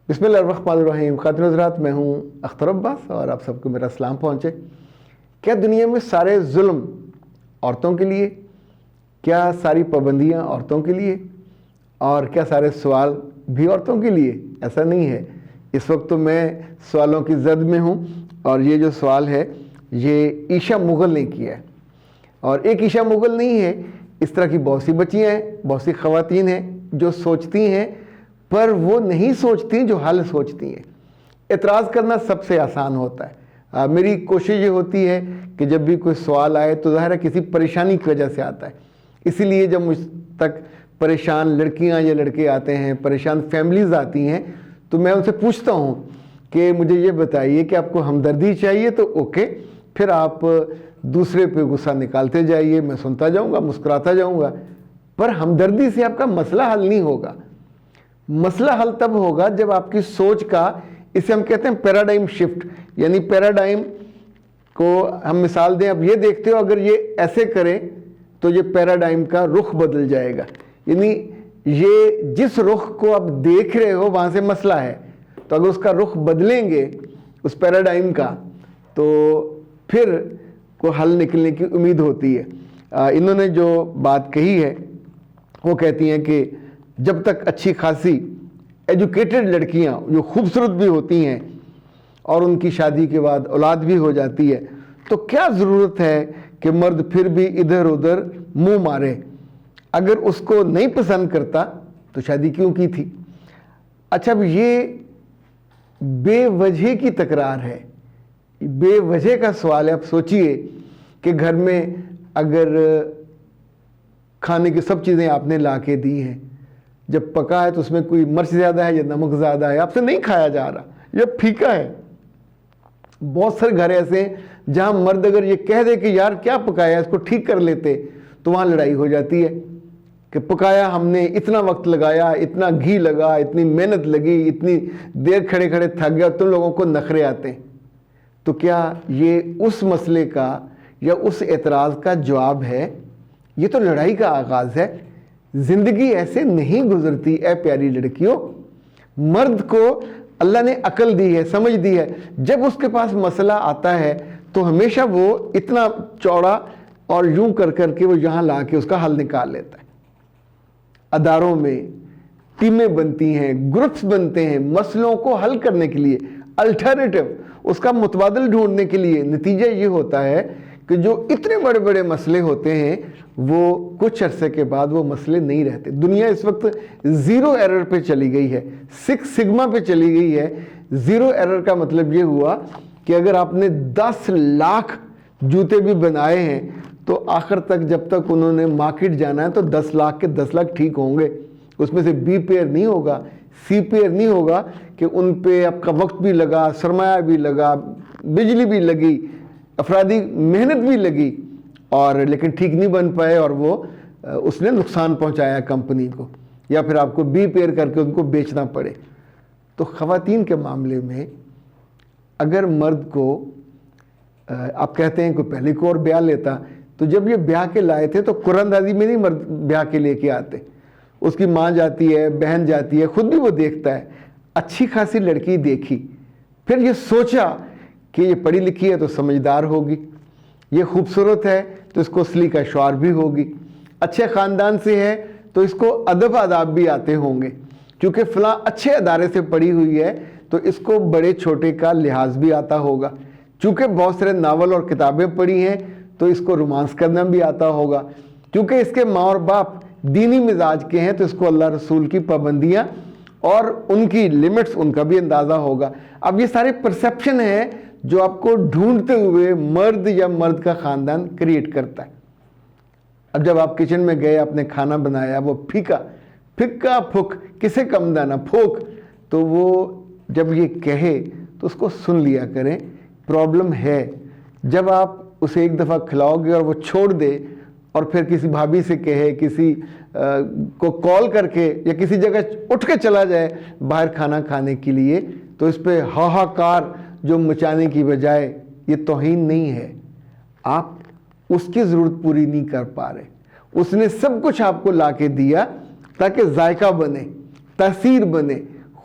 بسم اللہ الرحمن الرحیم. خاتون حضرات، میں ہوں اختر عباس اور آپ سب کو میرا سلام پہنچے. کیا دنیا میں سارے ظلم عورتوں کے لیے؟ کیا ساری پابندیاں عورتوں کے لیے؟ اور کیا سارے سوال بھی عورتوں کے لیے؟ ایسا نہیں ہے. اس وقت تو میں سوالوں کی زد میں ہوں، اور یہ جو سوال ہے یہ عائشہ مغل نے کیا ہے. اور ایک عائشہ مغل نہیں ہے، اس طرح کی بہت سی بچیاں ہیں، بہت سی خواتین ہیں جو سوچتی ہیں پر وہ نہیں سوچتی جو حل سوچتی ہیں. اعتراض کرنا سب سے آسان ہوتا ہے. میری کوشش یہ ہوتی ہے کہ جب بھی کوئی سوال آئے تو ظاہر ہے کسی پریشانی کی وجہ سے آتا ہے. اسی لیے جب مجھ تک پریشان لڑکیاں یا لڑکے آتے ہیں، پریشان فیملیز آتی ہیں، تو میں ان سے پوچھتا ہوں کہ مجھے یہ بتائیے کہ آپ کو ہمدردی چاہیے تو اوکے، پھر آپ دوسرے پہ غصہ نکالتے جائیے، میں سنتا جاؤں گا، مسکراتا جاؤں گا. پر ہمدردی سے آپ کا مسئلہ حل نہیں ہوگا. مسئلہ حل تب ہوگا جب آپ کی سوچ کا، اسے ہم کہتے ہیں پیراڈائم شفٹ، یعنی پیراڈائم کو ہم مثال دیں، اب یہ دیکھتے ہو اگر یہ ایسے کرے تو یہ پیراڈائم کا رخ بدل جائے گا. یعنی یہ جس رخ کو آپ دیکھ رہے ہو وہاں سے مسئلہ ہے، تو اگر اس کا رخ بدلیں گے اس پیراڈائم کا تو پھر کو حل نکلنے کی امید ہوتی ہے. انہوں نے جو بات کہی ہے وہ کہتی ہیں کہ جب تک اچھی خاصی ایجوکیٹڈ لڑکیاں جو خوبصورت بھی ہوتی ہیں اور ان کی شادی کے بعد اولاد بھی ہو جاتی ہے تو کیا ضرورت ہے کہ مرد پھر بھی ادھر ادھر منہ مارے؟ اگر اس کو نہیں پسند کرتا تو شادی کیوں کی تھی؟ اچھا، اب یہ بے وجہ کی تکرار ہے، بے وجہ کا سوال ہے. آپ سوچئے کہ گھر میں اگر کھانے کی سب چیزیں آپ نے لا کے دی ہیں، جب پکا ہے تو اس میں کوئی مرچ زیادہ ہے یا نمک زیادہ ہے، آپ سے نہیں کھایا جا رہا یا پھیکا ہے. بہت سارے گھر ایسے ہیں جہاں مرد اگر یہ کہہ دے کہ یار کیا پکایا ہے، اس کو ٹھیک کر لیتے، تو وہاں لڑائی ہو جاتی ہے کہ پکایا ہم نے، اتنا وقت لگایا، اتنا گھی لگا، اتنی محنت لگی، اتنی دیر کھڑے کھڑے تھک گیا، تم لوگوں کو نخرے آتے ہیں. تو کیا یہ اس مسئلے کا یا اس اعتراض کا جواب ہے؟ یہ تو لڑائی کا آغاز ہے. زندگی ایسے نہیں گزرتی اے پیاری لڑکیوں. مرد کو اللہ نے عقل دی ہے، سمجھ دی ہے. جب اس کے پاس مسئلہ آتا ہے تو ہمیشہ وہ اتنا چوڑا اور یوں کر کر کے وہ یہاں لا کے اس کا حل نکال لیتا ہے. اداروں میں ٹیمیں بنتی ہیں، گروپس بنتے ہیں مسئلوں کو حل کرنے کے لیے، الٹرنیٹو اس کا متبادل ڈھونڈنے کے لیے. نتیجہ یہ ہوتا ہے کہ جو اتنے بڑے بڑے مسئلے ہوتے ہیں وہ کچھ عرصے کے بعد وہ مسئلے نہیں رہتے. دنیا اس وقت زیرو ایرر پہ چلی گئی ہے، 6 سگما پہ چلی گئی ہے. زیرو ایرر کا مطلب یہ ہوا کہ اگر آپ نے 10 لاکھ جوتے بھی بنائے ہیں تو آخر تک جب تک انہوں نے مارکیٹ جانا ہے تو 10 لاکھ کے 10 لاکھ ٹھیک ہوں گے. اس میں سے بی پیئر نہیں ہوگا، سی پیئر نہیں ہوگا کہ ان پہ آپ کا وقت بھی لگا، سرمایہ بھی لگا، بجلی بھی لگی، افرادی محنت بھی لگی، اور لیکن ٹھیک نہیں بن پائے اور وہ اس نے نقصان پہنچایا کمپنی کو، یا پھر آپ کو بی پیئر کر کے ان کو بیچنا پڑے. تو خواتین کے معاملے میں اگر مرد کو آپ کہتے ہیں کہ پہلے کو اور بیاہ لیتا، تو جب یہ بیاہ کے لائے تھے تو قرآن اندازی میں نہیں مرد بیاہ کے لے کے آتے. اس کی ماں جاتی ہے، بہن جاتی ہے، خود بھی وہ دیکھتا ہے. اچھی خاصی لڑکی دیکھی، پھر یہ سوچا کہ یہ پڑھی لکھی ہے تو سمجھدار ہوگی، یہ خوبصورت ہے تو اس کو اصلی کا شعور بھی ہوگی، اچھے خاندان سے ہے تو اس کو ادب آداب بھی آتے ہوں گے، کیونکہ فلاں اچھے ادارے سے پڑھی ہوئی ہے تو اس کو بڑے چھوٹے کا لحاظ بھی آتا ہوگا، چونکہ بہت سارے ناول اور کتابیں پڑھی ہیں تو اس کو رومانس کرنا بھی آتا ہوگا، کیونکہ اس کے ماں اور باپ دینی مزاج کے ہیں تو اس کو اللہ رسول کی پابندیاں اور ان کی لمٹس ان کا بھی اندازہ ہوگا. اب یہ سارے پرسیپشن ہیں جو آپ کو ڈھونڈتے ہوئے مرد یا مرد کا خاندان کریٹ کرتا ہے. اب جب آپ کچن میں گئے، آپ نے کھانا بنایا، وہ پھیکا پھک کسے کم دانا پھوک، تو وہ جب یہ کہے تو اس کو سن لیا کریں. پرابلم ہے جب آپ اسے ایک دفعہ کھلاؤ گے اور وہ چھوڑ دے اور پھر کسی بھابھی سے کہے، کسی کو کال کر کے یا کسی جگہ اٹھ کے چلا جائے باہر کھانا کھانے کے لیے، تو اس پہ ہاہاکار جو مچانے کی بجائے یہ توہین نہیں ہے. آپ اس کی ضرورت پوری نہیں کر پا رہے. اس نے سب کچھ آپ کو لا کے دیا تاکہ ذائقہ بنے، تاثیر بنے،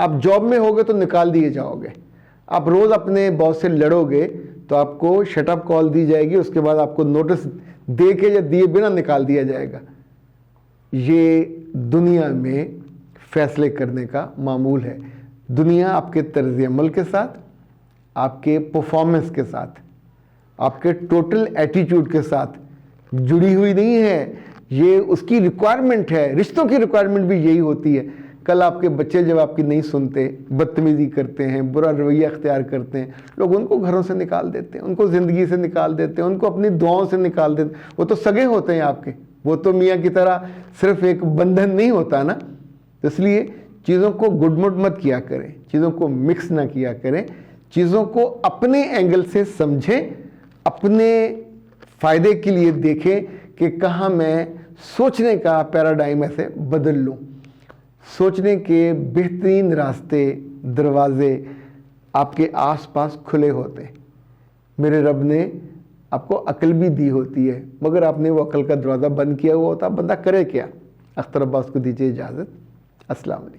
آپ جاب میں ہوگے تو نکال دیے جاؤ گے. آپ روز اپنے باس سے لڑو گے تو آپ کو شٹ اپ کال دی جائے گی, اس کے بعد آپ کو نوٹس دے کے یا دیے بنا نکال دیا جائے گا. یہ دنیا میں فیصلے کرنے کا معمول ہے. دنیا آپ کے طرز عمل کے ساتھ, آپ کے پرفارمنس کے ساتھ, آپ کے ٹوٹل ایٹیٹیوڈ کے ساتھ جڑی ہوئی نہیں ہے. یہ اس کی ریکوائرمنٹ ہے. رشتوں کی ریکوائرمنٹ بھی یہی ہوتی ہے. کل آپ کے بچے جب آپ کی نہیں سنتے, بدتمیزی کرتے ہیں, برا رویہ اختیار کرتے ہیں, لوگ ان کو گھروں سے نکال دیتے ہیں, ان کو زندگی سے نکال دیتے ہیں, ان کو اپنی دعاؤں سے نکال دیتے ہیں. وہ تو سگے ہوتے ہیں آپ کے, وہ تو میاں کی طرح صرف ایک بندھن نہیں ہوتا نا. اس لیے چیزوں کو گڈ مڈ مت کیا کریں, چیزوں کو مکس نہ کیا کریں, چیزوں کو اپنے اینگل سے سمجھیں, اپنے فائدے کے لیے دیکھیں کہ کہاں میں سوچنے کا پیراڈائم ایسے بدل لوں. سوچنے کے بہترین راستے, دروازے آپ کے آس پاس کھلے ہوتے ہیں. میرے رب نے آپ کو عقل بھی دی ہوتی ہے, مگر آپ نے وہ عقل کا دروازہ بند کیا ہوا ہوتا. بندہ کرے کیا؟ اختر عباس کو دیجیے اجازت. السلام علیکم.